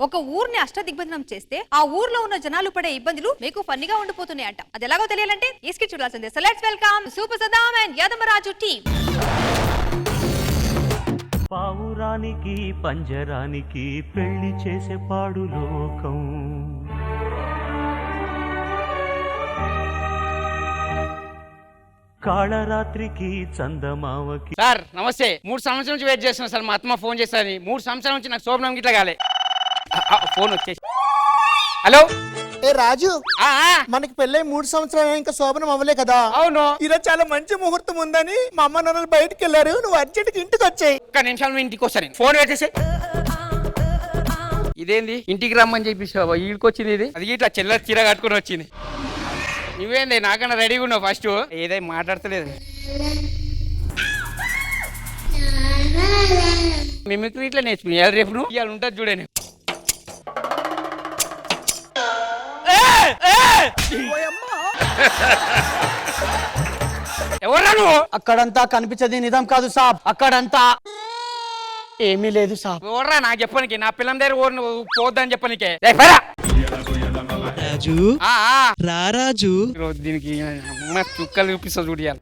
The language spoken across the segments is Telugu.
ఒక ఊరిని అష్టదిగ్బంధనం చేస్తే ఆ ఊర్లో ఉన్న జనాలు పడే ఇబ్బందులు మీకు ఫన్నీగా ఉండిపోతున్నాయంట. అది ఎలాగో తెలియాలంటే ఈ స్కిట్ చూడాల్సిందే. So let's welcome super Saddam and Yadamaraju team. పావురానికి పంజరానికి పెళ్లి చేసే పాడు లోకం, కాళరాత్రికి చందమావకి. సార్ నమస్తే. 3 సంవత్సరాల నుంచి వెయిట్ చేస్తున్నా సార్. మా అత్తమ్మ ఫోన్ చేస్తాను. 3 సంవత్సరాల నుంచి నాకు శోభనం గిట్లా కాలే. ఫోన్ వచ్చేసి. హలో ఏ రాజు, మనకి పెళ్ళై 3 సంవత్సరాలు ఇంకా శోభనం అవ్వలే కదా? అవును. ఈరోజు చాలా మంచి ముహూర్తం ఉందని మా అమ్మ నాన్నలు బయటకు వెళ్ళారు. నువ్వు అర్జెంట్కి ఇంటికి వచ్చాయి. ఒక్క నిమిషాలు ఇంటికి వస్తాను. ఫోన్ పెట్టేసి. ఇదేంది ఇంటికి రమ్మని చెప్పేసావా? వీడికి వచ్చింది ఇది. అది ఇట్లా చెల్ల చీర కట్టుకుని వచ్చింది. నువ్వేంది నాకన్నా రెడీగా ఉన్నావు? ఫస్ట్ ఏదై మాట్లాడతలేదు. మిమిక్రీ ఇట్లా నేర్చుకుని రేపు నువ్వు ఇవాళ ఉంటుంది చూడండి. ఎవరా నువ్వు? అక్కడంతా కనిపించేది నిజం కాదు సాబ్. అక్కడంతా ఏమీ లేదు సాబ్. ఎవరా నాకు చెప్పనికి? నా పిల్లం దగ్గర పోద్దని చెప్పనికే. రాజు రా రాజు, దీనికి అమ్మ చుక్కలు చూపిస్తా చూడియాలి.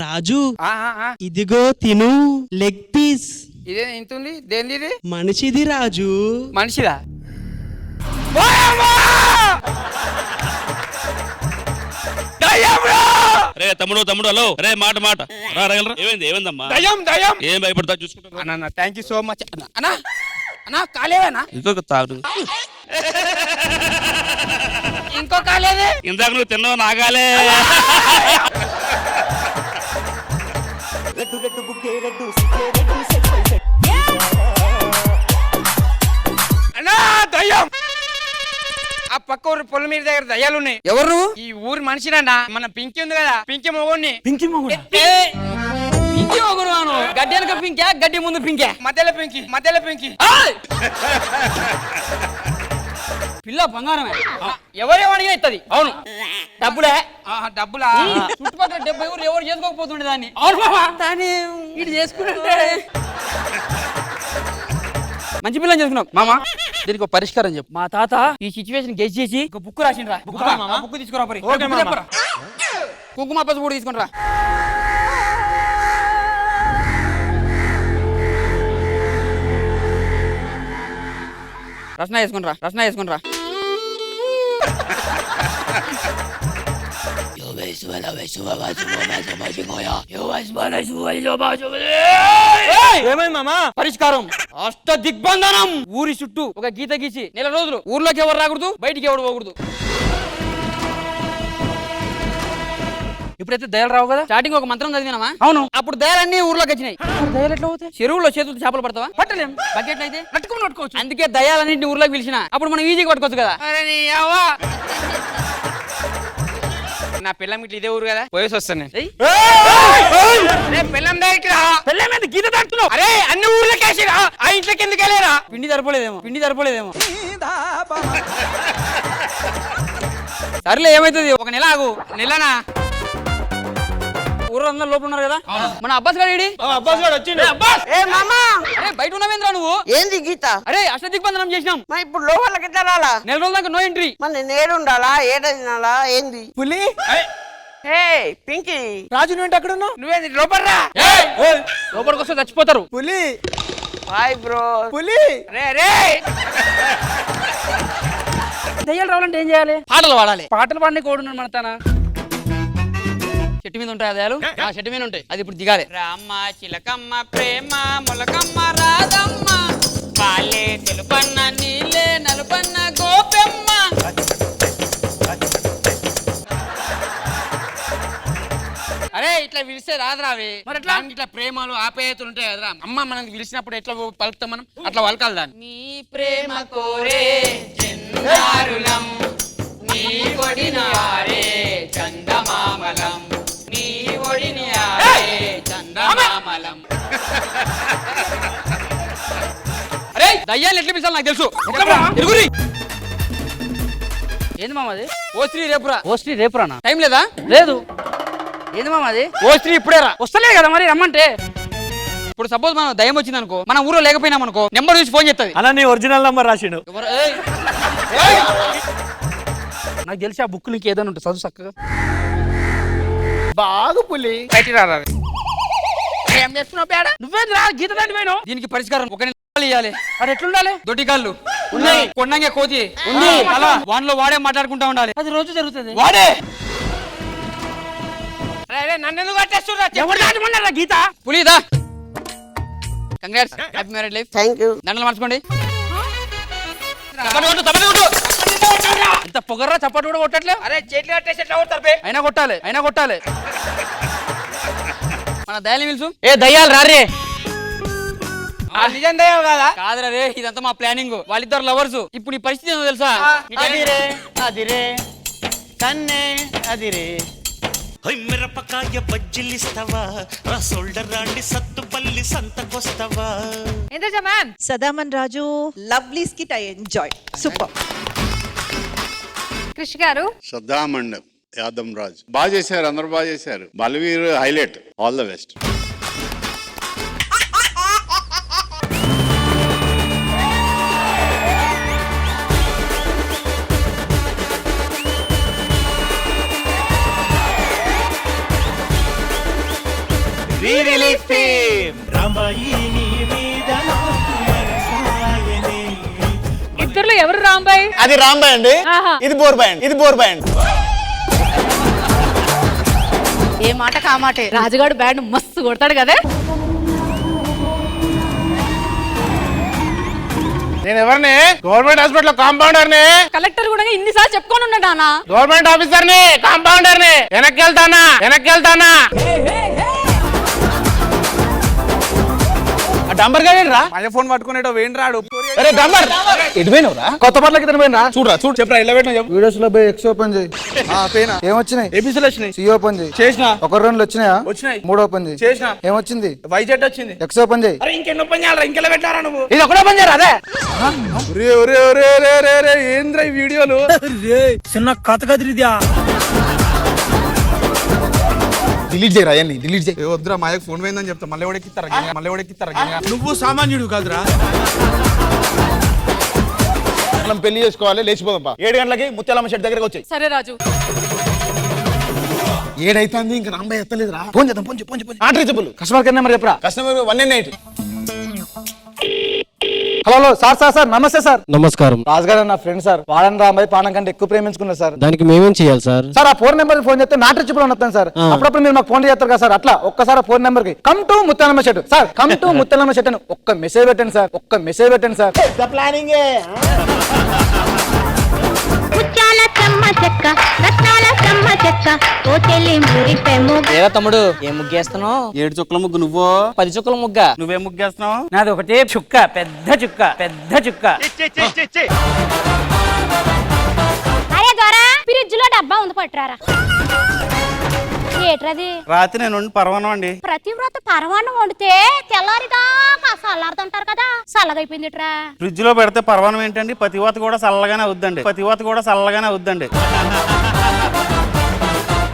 రాజు ఇదిగో తిను లెగ్ పీస్. ఇదే ఇంత ఉంది. దేనిది ఇది? మనిషిది రాజు. మనిషిదా? రే తమ్ముడు తమ్ముడు, హలో రే మాట మాట రా రగలరా. ఏమైందమ్మా? దయ్యం ఏం భయపడతా చూసుకుంటా అన్న. థ్యాంక్ యూ సో మచ్ అన్నా. అన్నా కాలేవేనా? ఇంకొక తాగు. ఇంకో కాలేదే. ఇందాక నువ్వు తిన్నావు నాగాలే. అన్నా దయ్యం. ఆ పక్క ఊరు పొలం మీద దగ్గర దయ్యాలు ఉన్నాయి. ఎవరు? ఈ ఊరి మనిషినన్నా. మన పింకి ఉంది కదా, పింకి మొగోడిని. పింకి మొగుడా? పింకి మొగుడు అను. గడ్డి వెనక పింకే, గడ్డి ముందు పింకే, మధ్యలో పింకి, మధ్యలో పింకి. పిల్ల బంగారమే. ఎవరేమడిగా ఇస్తుంది. అవును. డబ్బులే. డబ్బులా? చుట్టుపక్కల 70 ఊరు ఎవరు చేసుకోకపోతుండే దాన్ని. దాన్ని ఇటు చేసుకుంటే మంచి పిల్లని చేసుకున్నాం మామ. దీనికి ఒక పరిష్కారం చెప్పు. మా తాత ఈ సిచ్యువేషన్ గెస్ చేసి ఒక బుక్ రాసిండ్రా. బుక్ తీసుకురా. కుంకుమ పసుపు కూడా తీసుకుని రా. రచన వేసుకుని రా. ఏమైంది మామా? పరిష్కారం అష్ట దిగ్బంధనం. ఊరి చుట్టూ ఒక గీత గీసి 4 రోజులు ఊర్లోకి ఎవరు రాకూడదు, బయటికి ఎవరు పోకూడదు. ఇప్పుడైతే దయాలు రావు కదా. స్టార్టింగ్ ఒక మంత్రం చదివినామా? అవును. అప్పుడు దయాలన్నీ ఊర్లోకి వచ్చినాయి. దయాలు ఎట్లా అవుతాయి? చెరువులో చేతులు చేపలు పడతావా? పట్టలేం. బకెట్లు అయితే పట్టుకోవచ్చు. అందుకే దయాలన్నింటినీ ఊర్లోకి పిలిచిన. అప్పుడు మనం ఈజీగా పట్టుకోవచ్చు కదా. నా పిల్లం ఇట్లా ఇదే ఊరు కదా, పోయేసి వస్తాను. పిల్లం దగ్గర పిల్లం గీత దాటుతున్నావు. అరే అన్ని ఊర్లోకి వేసిరా, ఆ ఇంట్లోకి ఎందుకు వెళ్ళారా? పిండి సరిపోలేదేమో. సర్లే ఏమైతుంది, ఒక నెల ఆగు. నెలనా? ఊరందరూ లోపల ఉన్నారు కదా. మన అబ్బాస్ గారు వచ్చిండు. అరే బయట ఉన్నావేంద్రా నువ్వు? ఏంది గీత? అరే అష్టదిగ్బంధనం చేసినాం. ఇప్పుడు లోపలికి తెరాలా? 4 రోజుల దాకా నో ఎంట్రీ. మన నేడు ఉండాలా? ఏడాలా? ఏంది పులి? పింకి రాజు నువ్వేంటి అక్కడ ఉన్నావు? నువ్వేంది లోపల రా. లోపలికి వస్తే చచ్చిపోతారు. పులి హాయ్ బ్రో. పులి రే దయ్యాలు రావాలంటే ఏం చేయాలి? పాటలు పాడాలి. పాటలు పాడిన కోడున్నాడు మన తన. చెట్టు మీద ఉంటాయి దయాలు. ఆ చెట్టు మీద ఉంటాయి. అది ఇప్పుడు దిగాలి. రామ్మ చిలకమ్మ ప్రేమ మొలకమ్మ రాధమ్మ పాలే తెలుపన్న నీలే నలుపన్న గోపెమ్మ. అరే ఇట్లా పిలిస్తే రాదురావి. మరి ఎట్లా? ఇట్లా ప్రేమలు ఆప్యాయతలు ఉంటాయి కదరా. అమ్మ మనం పిలిచినప్పుడు ఎట్లా పలుకుతాం మనం? అట్లా పలకాలి దాన్ని. మీ ప్రేమ కోరే జెండారులం, నీ ఒడిని ఆరే చందమామలం, నీ ఒడిని ఆరే చందమామలం. అరే దయ్యాలు ఎట్లా పిలిచాలి నాకు తెలుసు. ఏంది మామది? ఓ శ్రీ రేపురా. టైం లేదా? లేదు. ఏంది మామది? ఓ శ్రీ ఇప్పుడే రా. వస్తలేదు కదా మరి రమ్మంటే. ఇప్పుడు సపోజ్ మనం దయ్యం వచ్చింది అనుకో, మన ఊర్లో లేకపోయినాం అనుకో, నెంబర్ చూసి ఫోన్ చేస్తుంది. అలా నీ ఒరిజినల్ నంబర్ రాసిండు. నాకు తెలిసి ఆ బుక్ నీకు ఏదైనా ఉంటుంది, చదువు చక్కగా. బాగు పులి బయటికి రా. ఏం చేస్తున్నావు పేడ? నువ్వేం రా గీత దాటి పోయినావు. దీనికి పరిష్కారం ఒక ఇవ్వాలి. అది ఎట్లుండాలి? దొడ్డి కాళ్ళు ఉన్నాయి, కొండంగా కోతి ఉంది, అలా వాన్లో వాడే మాట్లాడుకుంటా ఉండాలి. అది రోజు జరుగుతుంది. వాడే నన్ను కట్టేస్తున్నా గీత పులిదా. Congrats, happy married life. Thank you. దండలు మార్చుకోండి. ఇంత పొగర్రా చప్పట్లు కూడా కొట్టట్లే. అరే చేతులు కట్టేసి ఎట్లా కొడతారు? అయినా కొట్టాలి, అయినా కొట్టాలి. మన దయాలు పిలుసు. ఏ దయ్యాలు రారే. నిజం దయ్యాలు కాదా? కాదురా రే, ఇదంతా మా ప్లానింగ్. వాళ్ళిద్దరు లవర్స్. ఇప్పుడు ఈ పరిస్థితి ఏందో తెలుసా? అదిరే అదిరే కన్నే అదిరే. మిరపకాయ బజ్జిలిస్తావా, సోల్డరాండి సత్తుపల్లి సంతకొస్తావా. ఇంద్రజ మ్యామ్. సదామన్ Raju lovely skit. I enjoy. Super. Krishi గారు. సద్దామండ్ యాదం రాజ్ బాగా చేశారు, అందరూ బాగా చేశారు. Balveer highlight. All the best. ఇద్దరులో ఎవరు రాంబాయ్? అది రాంబాయ్ అండి, ఇది బోర్బాయ్ అండి, ఇది బోర్బాయ్ అండి. ఏ మాట కామాటే. రాజుగాడు బ్యాండ్ మస్తు కొడతాడు కదా. నేను ఎవరిని? గవర్నమెంట్ హాస్పిటల్ కాంపౌండర్ ని. కలెక్టర్ కూడా ఇన్నిసార్లు చెప్పుకొని ఉన్నాడు అన్న. గవర్నమెంట్ ఆఫీసర్ ని, కాంపౌండర్ ని. వెనక్కి వెళ్తానా. డంబర్ గారు రా. మా ఫోన్ పట్టుకునేటో వేణు రాడు. అరే డంబర్ ఎటు పోయినవురా? కొత్త పట్లకి ఇతను పోయినరా? చూడరా చూడు, చెప్పరా ఇలా పెట్టినా చెప్పు. వీడియోస్ లో పోయి ఎక్స్ ఓపెన్ చేయి. పేనా ఏమొచ్చినాయి? ఏబీసీలు వచ్చినాయి. సి ఓపెన్ చేయి. చేసిన. ఒక రెండు వచ్చినాయా? వచ్చినాయి. 3 ఓపెన్ చేయి. చేసిన. ఏమొచ్చింది? వైజెట్ వచ్చింది. ఎక్స్ ఓపెన్ చేయి. అరే ఇంకెన్ని ఓపెన్ చేయాలరా? ఇంకెలా పెట్టారా నువ్వు? ఇది ఒకటే పని చేయరా? అదే ఏంద్రా ఈ వీడియోలు? చిన్న కథ కదిరిద్యా. డిలీట్ చేయరా? డిలీట్ చేయి. వద్దురా, మా ఫోన్ పోయిందని చెప్తా. మళ్ళీ ఎవడెక్కిస్తారా? నువ్వు సామాన్యుడు కాదురా. మనం పెళ్లి చేసుకోవాలి, లేచిపోదాం. 7 గంటలకి ముత్యాలమ్మ షెడ్ దగ్గరకు వచ్చాయి. సరే రాజు. 7 అవుతుంది, ఇంకా రాంబాయ్ ఎత్తలేదురా. ఫోన్ చేద్దాం. Phone reachable. Customer care number చెప్పరా? కస్టమర్ 198. హలో సార్ నమస్తే సార్. నమస్కారం. రాజుగారు నా ఫ్రెండ్ సార్. వాడని రాంబాయ్ పానం కంటే ఎక్కువ ప్రేమించుకున్నారు సార్. దానికి మేమేం చేయాలి సార్? సార్ ఆ ఫోన్ నెంబర్ ఫోన్ చేస్తే నాట్ రీచబుల్ అని వస్తాను సార్. అప్పుడప్పుడు మీరు మాకు ఫోన్ చేస్తారు కదా సార్. అట్లా ఒక్కసారి ఫోన్ నెంబర్ కి come to Muthyalamma shed sir, come to Muthyalamma shed అని ఒక్క మెసేజ్ పెట్టండి సార్. ప్లానింగ్. ఏరా తమ్ముడు, ఏ ముగ్గేస్తున్నావు? 7 చుక్కల ముగ్గు నువ్వు, 10 చుక్కల ముగ్గ. నువ్వే ముగ్గేస్తున్నావు. నాది ఒకటే చుక్క, పెద్ద చుక్క. అరే దొరా, ఫ్రిడ్జ్ లో డబ్బా ఉంది పట్టురారా. ఏట్రది? రాత్రి నేను పరవానం అండి. ప్రతివ్రత పరవాన్నం వండితే తెల్లారిదాకా చల్లారుతుంటారు కదా, చల్లగైపోయిందిట్రా. ఫ్రిడ్జ్ లో పెడితే పరవానం ఏంటండి? పతివాత కూడా చల్లగానే అవుద్దండి.